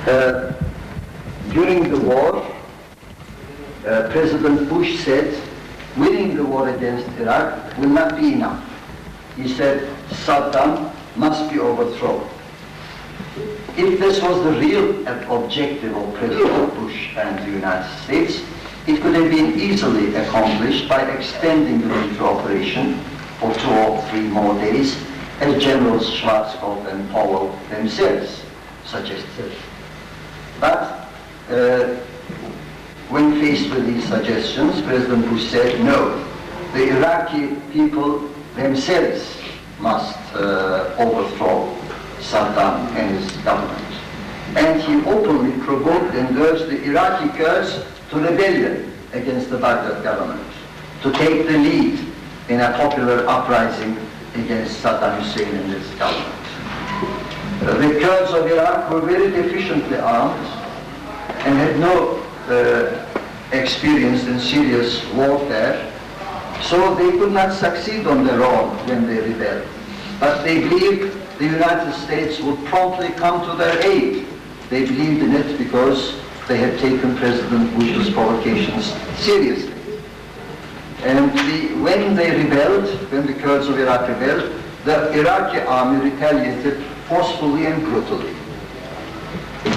Uh, During the war, President Bush said, winning the war against Iraq will not be enough. He said, Saddam must be overthrown. If this was the real objective of President Bush and the United States, it could have been easily accomplished by extending the military operation for 2 or 3 more days, as Generals Schwarzkopf and Powell themselves suggested. But when faced with these suggestions, President Bush said, no, the Iraqi people themselves must overthrow Saddam and his government. And he openly provoked and urged the Iraqi Kurds to rebellion against the Baghdad government, to take the lead in a popular uprising against Saddam Hussein and his government. The Kurds of Iraq were very deficiently armed and had no experience in serious warfare, so they could not succeed on their own when they rebelled. But they believed the United States would promptly come to their aid. They believed in it because they had taken President Bush's provocations seriously. And when they rebelled, when the Kurds of Iraq rebelled, the Iraqi army retaliated forcefully and brutally.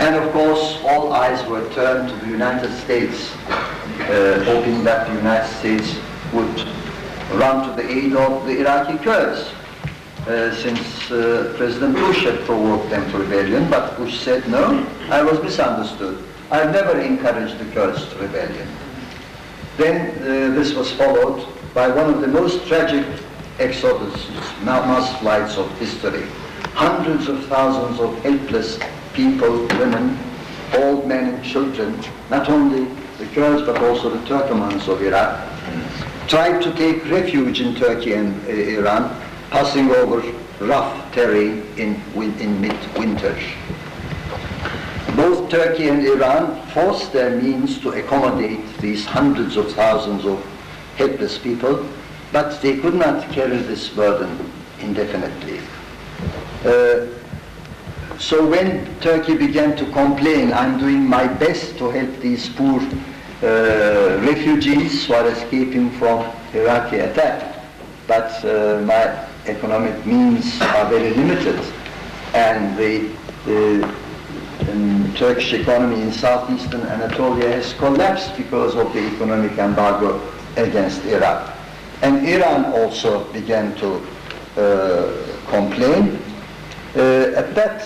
And of course, all eyes were turned to the United States, hoping that the United States would run to the aid of the Iraqi Kurds, since President Bush had provoked them to rebellion. But Bush said, no, I was misunderstood. I've never encouraged the Kurds to rebellion. Then this was followed by one of the most tragic exoduses, mass flights of history. Hundreds of thousands of helpless people, women, old men and children, not only the Kurds but also the Turkomans of Iraq, tried to take refuge in Turkey and Iran, passing over rough terrain in mid-winter. Both Turkey and Iran forced their means to accommodate these hundreds of thousands of helpless people, but they could not carry this burden indefinitely. So when Turkey began to complain, I'm doing my best to help these poor refugees who are escaping from Iraqi attack, but my economic means are very limited, and the Turkish economy in southeastern Anatolia has collapsed because of the economic embargo against Iraq. And Iran also began to complain. At that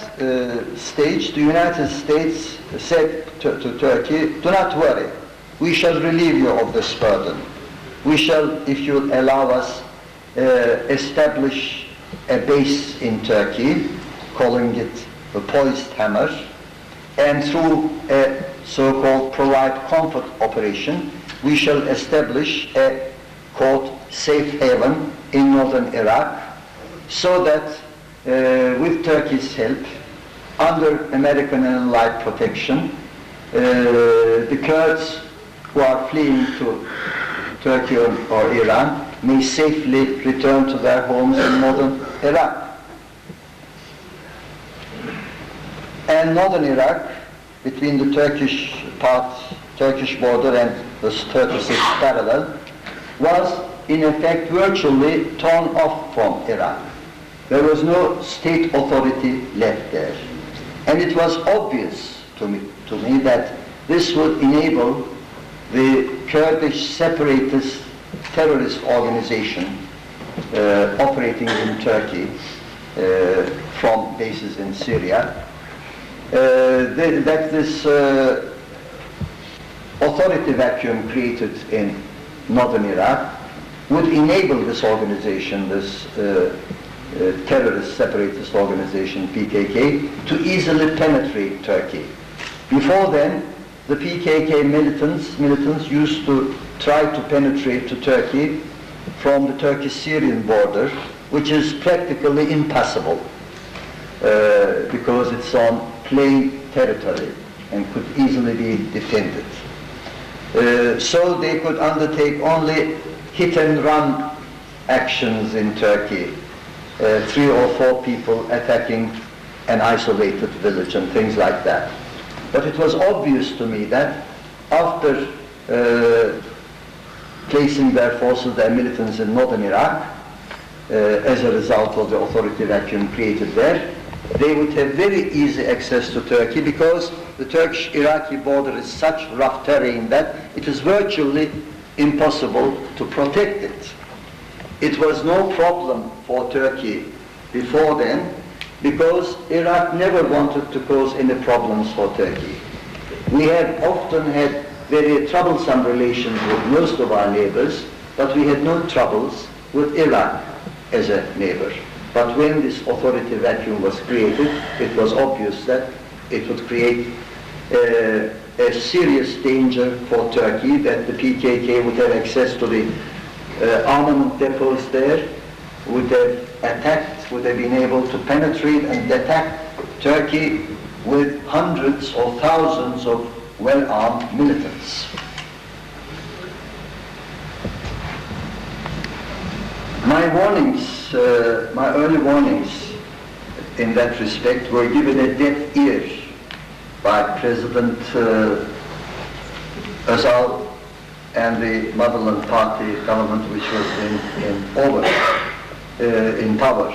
stage, the United States said to Turkey, do not worry, we shall relieve you of this burden. We shall, if you allow us, establish a base in Turkey, calling it the Poised Hammer, and through a so-called Provide Comfort operation, we shall establish a, quote, safe haven in northern Iraq, so that with Turkey's help, under American and Allied protection, the Kurds who are fleeing to Turkey or Iran may safely return to their homes in northern Iraq. And northern Iraq, between the Turkish border and the 36th parallel, was in effect virtually torn off from Iraq. There was no state authority left there. And it was obvious to me that this would enable the Kurdish separatist terrorist organization operating in Turkey from bases in Syria, that this authority vacuum created in northern Iraq would enable this organization, this terrorist separatist organization, PKK, to easily penetrate Turkey. Before then, the PKK militants used to try to penetrate to Turkey from the Turkish-Syrian border, which is practically impassable because it's on plain territory and could easily be defended. So they could undertake only hit-and-run actions in Turkey, 3 or 4 people attacking an isolated village and things like that. But it was obvious to me that after placing their forces, their militants in northern Iraq, as a result of the authority vacuum created there, they would have very easy access to Turkey, because the Turkish-Iraqi border is such rough terrain that it is virtually impossible to protect it. It was no problem for Turkey before then, because Iraq never wanted to cause any problems for Turkey. We have often had very troublesome relations with most of our neighbors, but we had no troubles with Iraq as a neighbor. But when this authority vacuum was created, it was obvious that it would create a serious danger for Turkey, that the PKK would have access to the armament depots there, would have been able to penetrate and attack Turkey with hundreds or thousands of well-armed militants. My warnings, my early warnings in that respect were given a deaf ear by President Özal and the Motherland Party government, which was in power.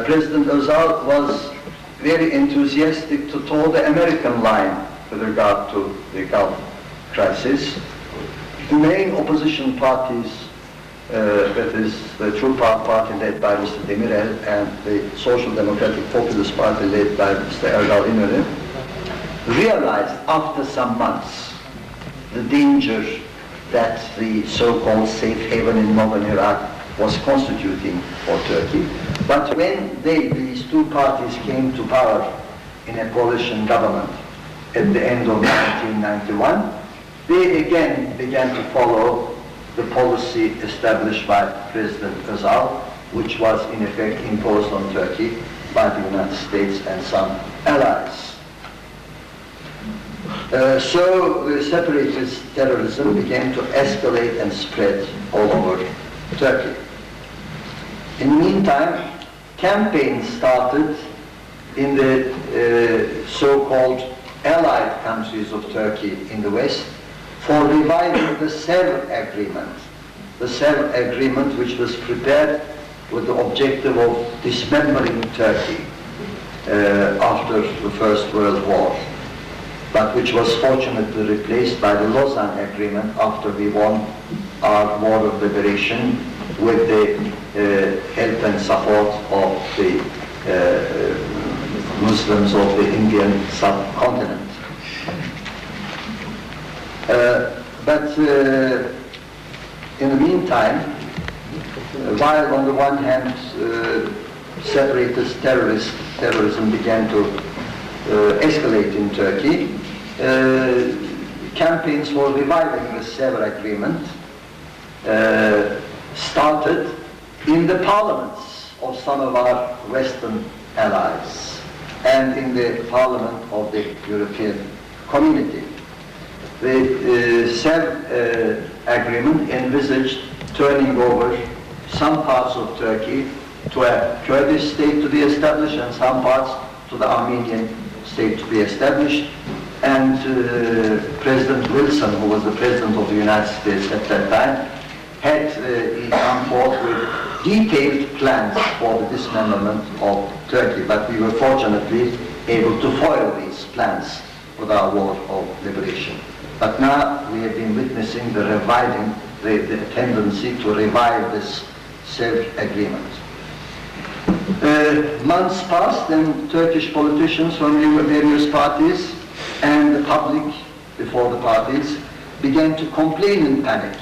President Özal was very enthusiastic to toe the American line with regard to the Gulf crisis. The main opposition parties, that is the True Power Party led by Mr. Demirel and the Social Democratic Populist Party led by Mr. Erdal İnönü, realized after some months the danger that the so-called safe haven in northern Iraq was constituting for Turkey. But when these two parties came to power in a coalition government at the end of 1991, they again began to follow the policy established by President Özal, which was in effect imposed on Turkey by the United States and some allies. So the separatist terrorism began to escalate and spread all over Turkey. In the meantime, campaigns started in the so-called allied countries of Turkey in the West for reviving the Sevr Agreement. The Sevr Agreement, which was prepared with the objective of dismembering Turkey after the First World War, but which was fortunately replaced by the Lausanne Agreement after we won our war of liberation with the help and support of the Muslims of the Indian subcontinent. But in the meantime, while on the one hand separatist terrorism began to escalate in Turkey, campaigns for reviving the Sevr Agreement started in the parliaments of some of our Western allies and in the parliament of the European Community. The Sevr Agreement envisaged turning over some parts of Turkey to a Kurdish state to be established and some parts to the Armenian state to be established. And President Wilson, who was the President of the United States at that time, had come forth with detailed plans for the dismemberment of Turkey, but we were fortunately able to foil these plans with our war of liberation. But now we have been witnessing the reviving, the tendency to revive this Sevr Agreement. Months passed and Turkish politicians from various parties and the public before the parties began to complain in panic.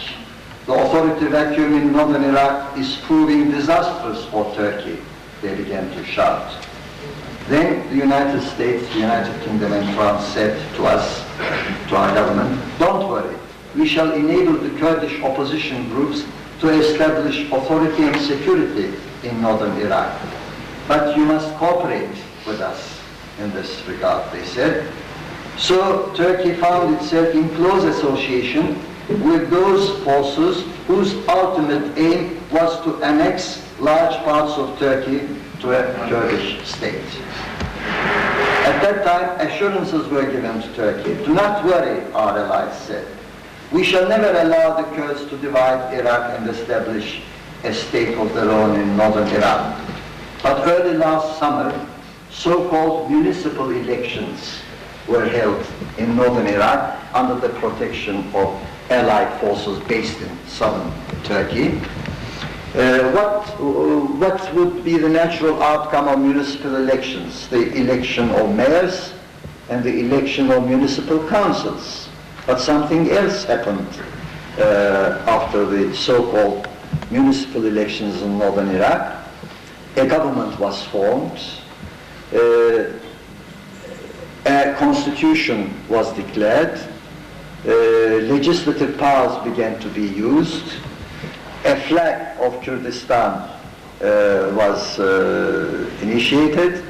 The authority vacuum in northern Iraq is proving disastrous for Turkey, they began to shout. Then the United States, the United Kingdom and France said to us, to our government, don't worry, we shall enable the Kurdish opposition groups to establish authority and security in northern Iraq. But you must cooperate with us in this regard, they said. So Turkey found itself in close association with those forces whose ultimate aim was to annex large parts of Turkey to a Kurdish state. At that time, assurances were given to Turkey. Do not worry, our allies said. We shall never allow the Kurds to divide Iraq and establish a state of their own in northern Iraq. But early last summer, so-called municipal elections were held in northern Iraq under the protection of Allied forces based in southern Turkey. What would be the natural outcome of municipal elections? The election of mayors and the election of municipal councils. But something else happened after the so-called municipal elections in northern Iraq. A government was formed, a constitution was declared, legislative powers began to be used, a flag of Kurdistan was initiated,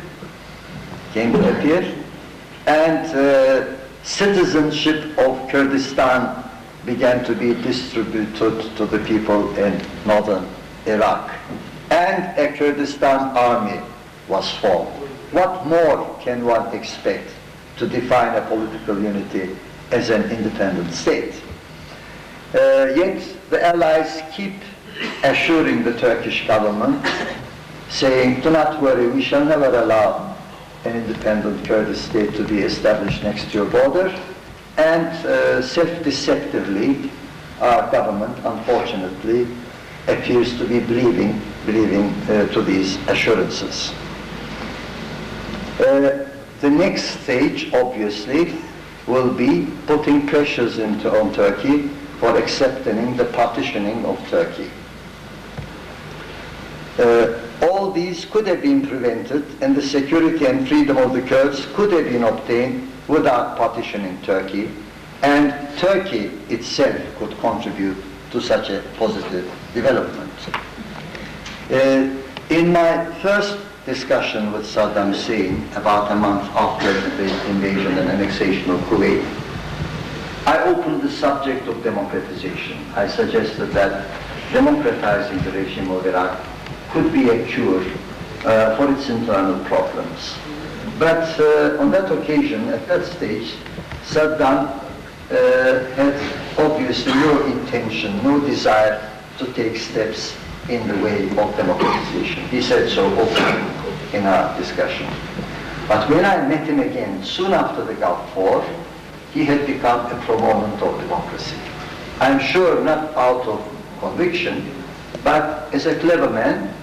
came to appear, and citizenship of Kurdistan began to be distributed to the people in northern Iraq. And a Kurdistan army was formed. What more can one expect to define a political unity as an independent state? Yet the Allies keep assuring the Turkish government, saying, do not worry, we shall never allow an independent Kurdish state to be established next to your border. And self-deceptively, our government, unfortunately, appears to be believing to these assurances. The next stage, obviously, will be putting pressures on Turkey for accepting the partitioning of Turkey. All these could have been prevented, and the security and freedom of the Kurds could have been obtained without partitioning Turkey, and Turkey itself could contribute to such a positive development. In my first discussion with Saddam Hussein, about a month after the invasion and annexation of Kuwait, I opened the subject of democratization. I suggested that democratizing the regime of Iraq could be a cure for its internal problems. But on that occasion, at that stage, Saddam had obviously no intention, no desire to take steps in the way of democratization. He said so openly in our discussion. But when I met him again, soon after the Gulf War, he had become a proponent of democracy. I'm sure not out of conviction, but as a clever man,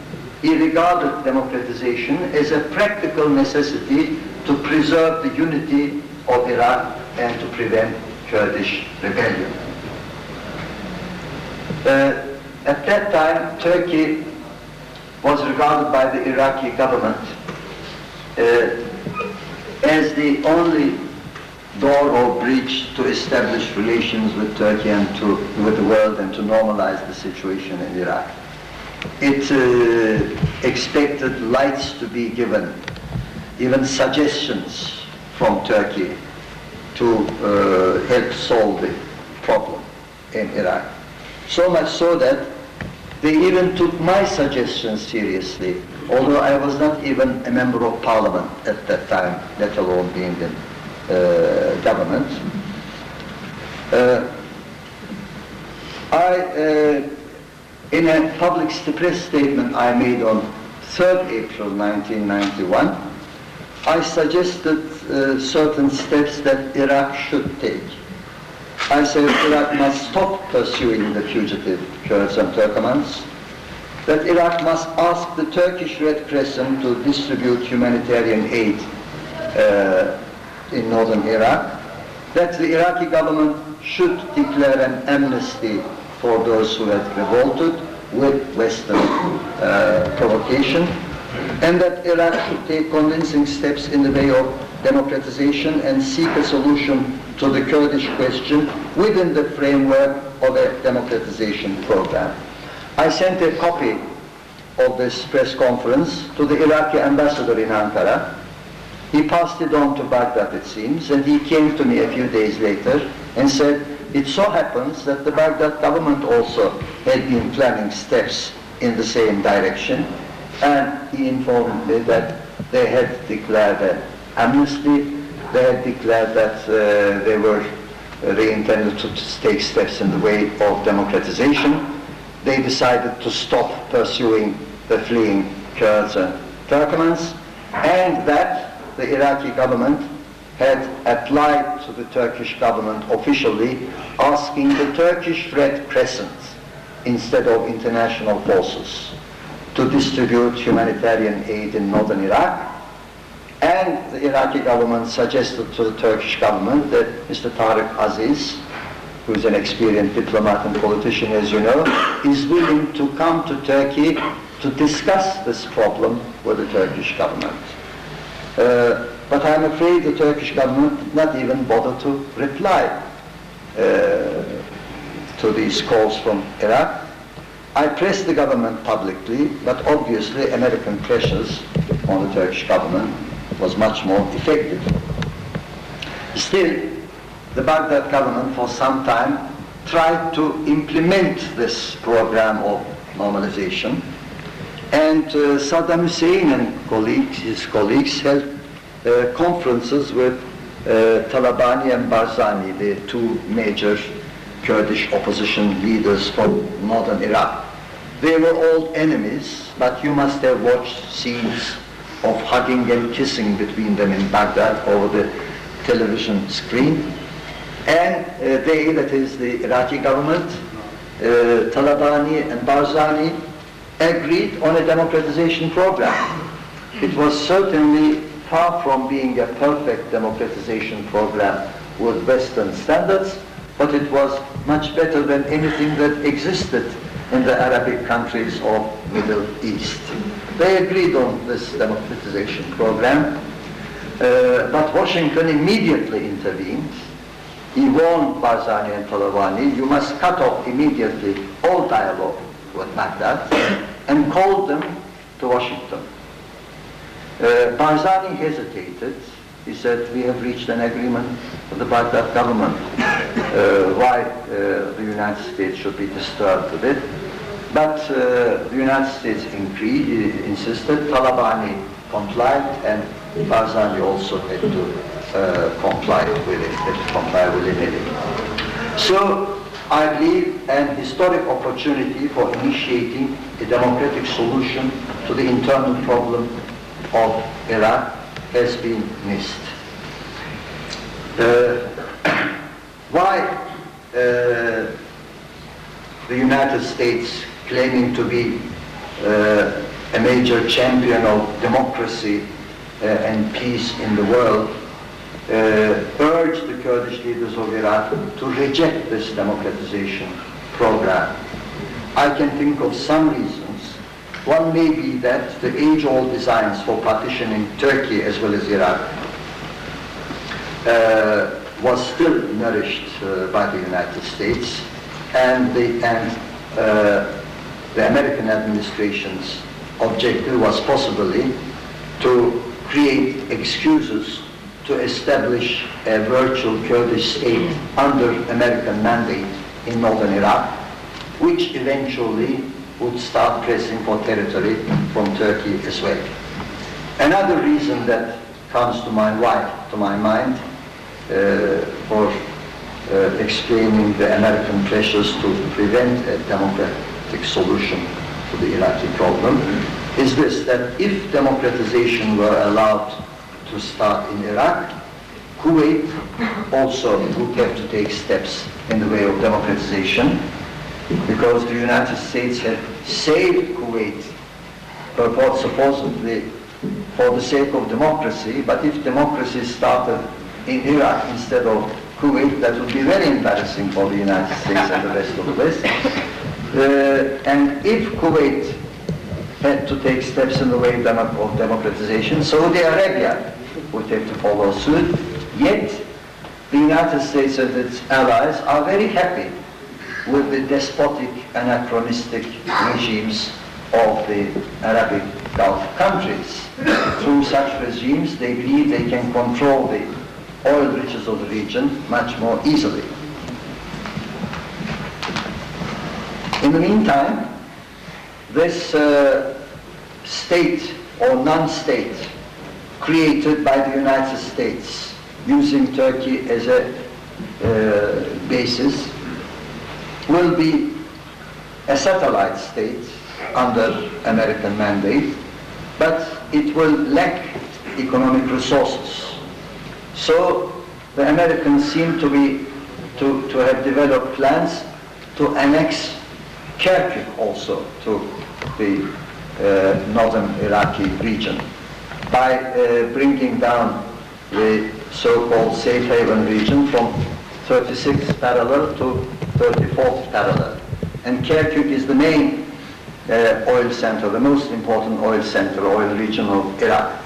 he regarded democratization as a practical necessity to preserve the unity of Iraq and to prevent Kurdish rebellion. At that time, Turkey was regarded by the Iraqi government as the only door or bridge to establish relations with Turkey and with the world and to normalize the situation in Iraq. It expected lights to be given, even suggestions from Turkey to help solve the problem in Iraq. So much so that they even took my suggestions seriously, although I was not even a member of parliament at that time, let alone being in government. In a public press statement I made on 3rd April 1991, I suggested certain steps that Iraq should take. I said Iraq must stop pursuing the fugitive Kurds and Turkomans, that Iraq must ask the Turkish Red Crescent to distribute humanitarian aid in northern Iraq, that the Iraqi government should declare an amnesty for those who had revolted with Western provocation, and that Iraq should take convincing steps in the way of democratization and seek a solution to the Kurdish question within the framework of a democratization program. I sent a copy of this press conference to the Iraqi ambassador in Ankara. He passed it on to Baghdad, it seems, and he came to me a few days later and said, it so happens that the Baghdad government also had been planning steps in the same direction, and he informed me that they had declared amnesty. They had declared that they intended to take steps in the way of democratization. They decided to stop pursuing the fleeing Kurds and Turkmens, and that the Iraqi government had applied to the Turkish government officially, asking the Turkish Red Crescent, instead of international forces, to distribute humanitarian aid in northern Iraq. And the Iraqi government suggested to the Turkish government that Mr. Tariq Aziz, who is an experienced diplomat and politician, as you know, is willing to come to Turkey to discuss this problem with the Turkish government. But I'm afraid the Turkish government did not even bother to reply to these calls from Iraq. I pressed the government publicly, but obviously American pressures on the Turkish government was much more effective. Still, the Baghdad government for some time tried to implement this program of normalization, and Saddam Hussein and his colleagues held conferences with Talabani and Barzani, the two major Kurdish opposition leaders from northern Iraq. They were all enemies, but you must have watched scenes of hugging and kissing between them in Baghdad over the television screen. And they, that is the Iraqi government, Talabani and Barzani, agreed on a democratization program. It was certainly far from being a perfect democratization program with Western standards, but it was much better than anything that existed in the Arabic countries of Middle East. They agreed on this democratization program, but Washington immediately intervened. He warned Barzani and Talabani, you must cut off immediately all dialogue with Baghdad, and called them to Washington. Barzani hesitated. He said, we have reached an agreement with the Baghdad government. Why the United States should be disturbed with it? But the United States insisted, Talabani complied, and Barzani also had to comply with it, had to comply willy-nilly. So I believe an historic opportunity for initiating a democratic solution to the internal problem of Iraq has been missed. Why the United States, claiming to be a major champion of democracy and peace in the world, urged the Kurdish leaders of Iraq to reject this democratization program? I can think of some reasons. One may be that the age-old designs for partitioning Turkey as well as Iraq was still nourished by the United States, and the American administration's objective was possibly to create excuses to establish a virtual Kurdish state under American mandate in northern Iraq, which eventually would start pressing for territory from Turkey as well. Another reason that comes to my mind for explaining the American pressures to prevent a democratic solution to the Iraqi problem is this, that if democratization were allowed to start in Iraq, Kuwait also would have to take steps in the way of democratization, because the United States had saved Kuwait supposedly for the sake of democracy, but if democracy started in Iraq instead of Kuwait, that would be very embarrassing for the United States and the rest of the West. And if Kuwait had to take steps in the way of democratization, Saudi Arabia would have to follow suit. Yet, the United States and its allies are very happy with the despotic, anachronistic regimes of the Arabic Gulf countries. Through such regimes, they believe they can control the oil riches of the region much more easily. In the meantime, this state or non-state created by the United States, using Turkey as a basis, will be a satellite state under American mandate, but it will lack economic resources. So the Americans seem to have developed plans to annex Kirkuk also to the northern Iraqi region by bringing down the so-called safe haven region from 36th parallel to 34th parallel. And Kirkuk is the main oil center, the most important oil center, oil region of Iraq.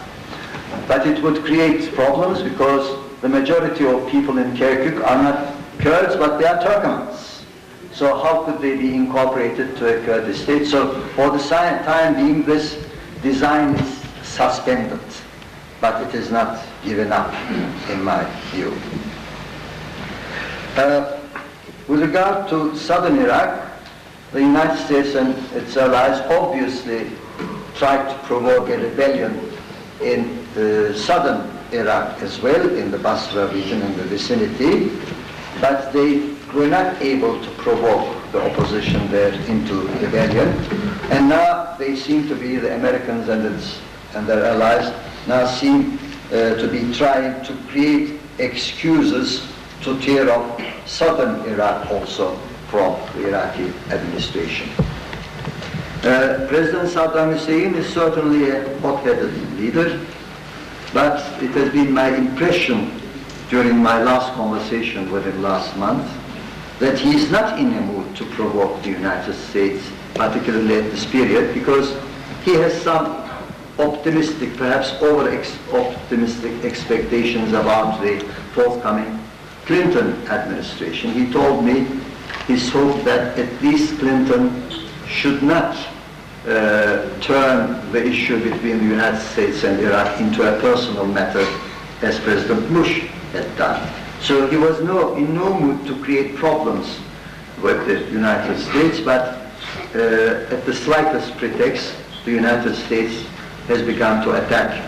But it would create problems because the majority of people in Kirkuk are not Kurds, but they are Turkmens. So how could they be incorporated to a Kurdish state? So for the time being, this design is suspended, but it is not given up, in my view. With regard to southern Iraq, the United States and its allies obviously tried to provoke a rebellion in southern Iraq as well, in the Basra region in the vicinity, but they were not able to provoke the opposition there into rebellion. And now they seem to be, the Americans and their allies, now seem to be trying to create excuses to tear off southern Iraq also from the Iraqi administration. President Saddam Hussein is certainly a hot-headed leader, but it has been my impression during my last conversation with him last month that he is not in a mood to provoke the United States, particularly at this period, because he has some optimistic, perhaps over-optimistic expectations about the forthcoming Clinton administration. He told me his hope that at least Clinton should not turn the issue between the United States and Iraq into a personal matter as President Bush had done. So he was in no mood to create problems with the United States, but at the slightest pretext, the United States has begun to attack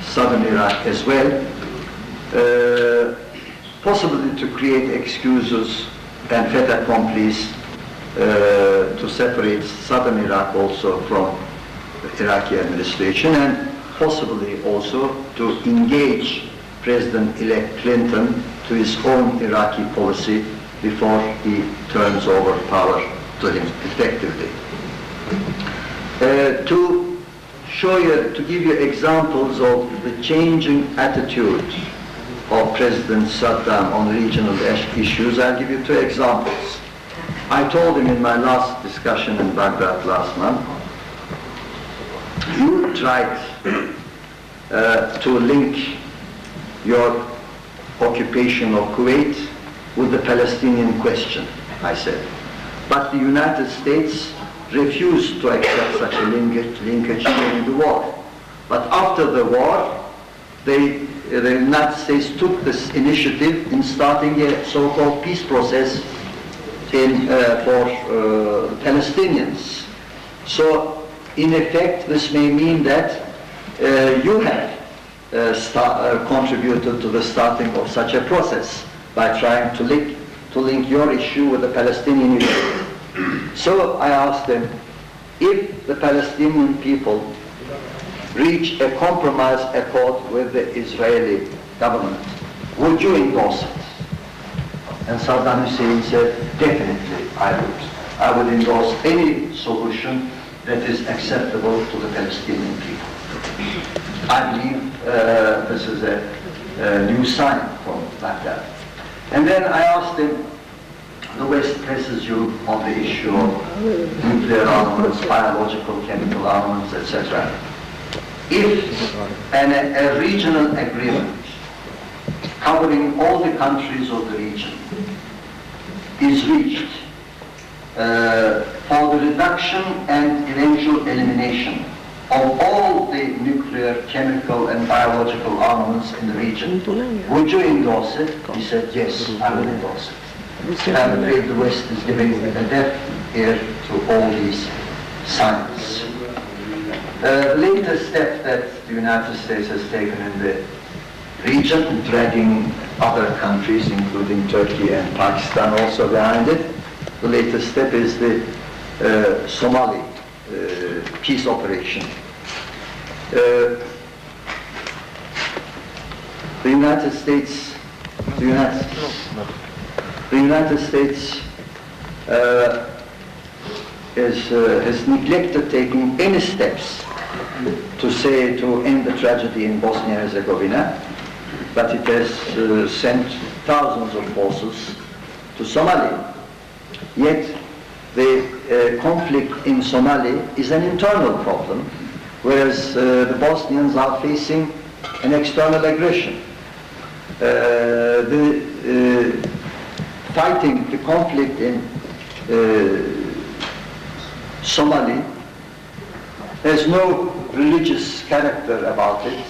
southern Iraq as well, possibly to create excuses and fait accomplis to separate southern Iraq also from the Iraqi administration, and possibly also to engage President-elect Clinton to his own Iraqi policy before he turns over power to him effectively. To give you examples of the changing attitude of President Saddam on regional issues, I'll give you two examples. I told him in my last discussion in Baghdad last month, you tried to link your occupation of Kuwait with the Palestinian question, I said. But the United States refused to accept such a linkage during the war. But after the war, the United States took this initiative in starting a so-called peace process for Palestinians. So, in effect, this may mean that you have contributed to the starting of such a process by trying to link your issue with the Palestinian issue. So I asked them, if the Palestinian people reach a compromise accord with the Israeli government, would you endorse it? And Saddam Hussein said, definitely I would. I would endorse any solution that is acceptable to the Palestinian people. I believe this is a new sign from Baghdad. And then I asked him, the West presses you on the issue of nuclear armaments, biological, chemical armaments, etc. If a regional agreement covering all the countries of the region is reached for the reduction and eventual elimination of all the nuclear, chemical and biological armaments in the region, would you endorse it? He said, yes, I would endorse it. I'm afraid the West is giving a deaf ear to all these signs. The latest step that the United States has taken in the region, dragging other countries, including Turkey and Pakistan, also behind it. The latest step is the Somali peace operation. The United States has neglected taking any steps to end the tragedy in Bosnia and Herzegovina, but it has sent thousands of forces to Somalia. Yet the conflict in Somalia is an internal problem, whereas the Bosnians are facing an external aggression. Fighting the conflict in Somalia has no religious character about it.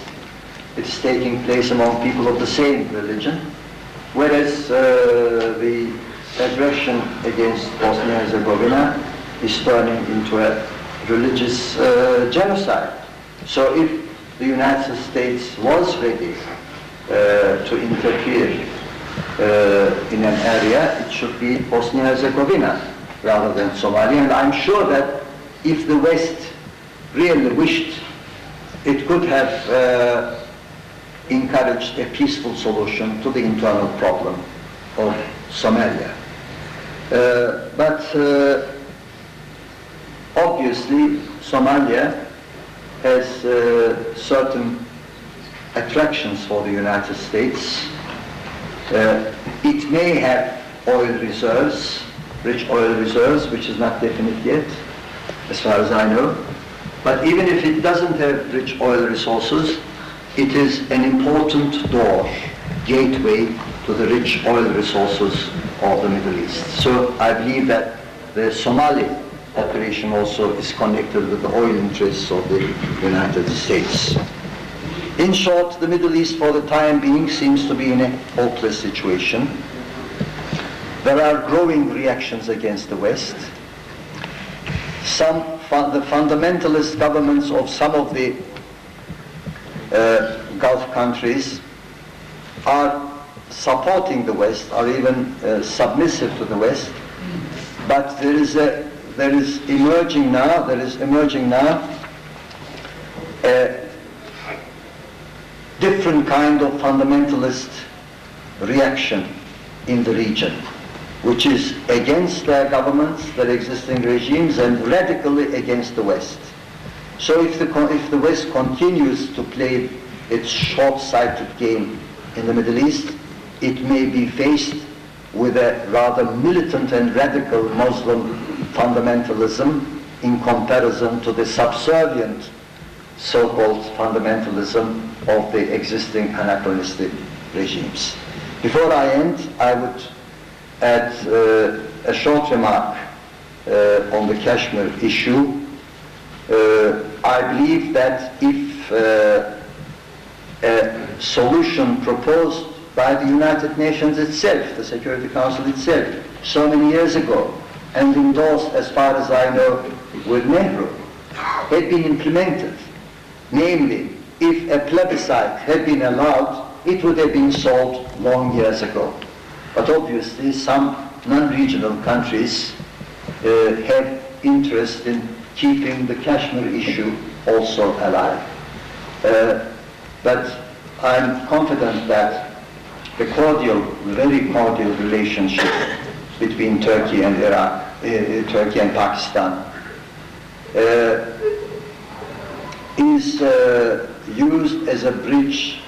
It's taking place among people of the same religion, whereas the aggression against Bosnia and Herzegovina is turning into a religious genocide. So if the United States was ready to interfere in an area, it should be Bosnia and Herzegovina rather than Somalia. And I'm sure that if the West really wished, it could have encouraged a peaceful solution to the internal problem of Somalia. But obviously Somalia has certain attractions for the United States. It may have oil reserves, rich oil reserves, which is not definite yet, as far as I know. But even if it doesn't have rich oil resources, it is an important door, gateway to the rich oil resources of the Middle East. So I believe that the Somali operation also is connected with the oil interests of the United States. In short, the Middle East for the time being seems to be in a hopeless situation. There are growing reactions against the West. The fundamentalist governments of some of the Gulf countries are supporting the West, are even submissive to the West. But there is emerging now a different kind of fundamentalist reaction in the region, which is against their governments, their existing regimes, and radically against the West. So if the West continues to play its short-sighted game in the Middle East, it may be faced with a rather militant and radical Muslim fundamentalism in comparison to the subservient so-called fundamentalism of the existing anachronistic regimes. Before I end, I would add a short remark on the Kashmir issue. I believe that if a solution proposed by the United Nations itself, the Security Council itself, so many years ago, and endorsed, as far as I know, with Nehru, had been implemented, namely, if a plebiscite had been allowed, it would have been solved long years ago. But obviously some non-regional countries have interest in keeping the Kashmir issue also alive. But I'm confident that the very cordial relationship between Turkey and Turkey and Pakistan is used as a bridge,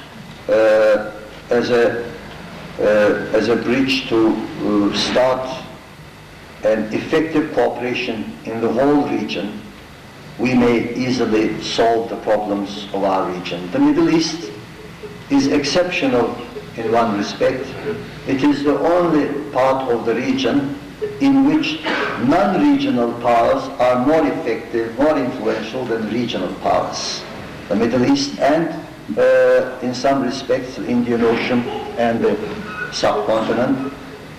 as a bridge to start an effective cooperation in the whole region. We may easily solve the problems of our region. The Middle East is exceptional in one respect. It is the only part of the region in which non-regional powers are more effective, more influential than regional powers. The Middle East and, in some respects, the Indian Ocean and the subcontinent.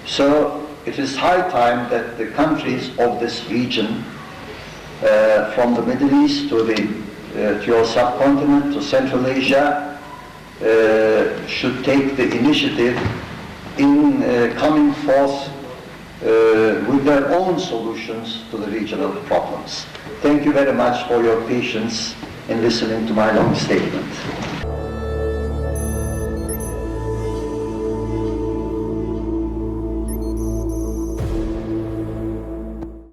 So it is high time that the countries of this region, from the Middle East to the to your subcontinent, to Central Asia, should take the initiative in coming forth with their own solutions to the regional problems. Thank you very much for your patience in listening to my long statement.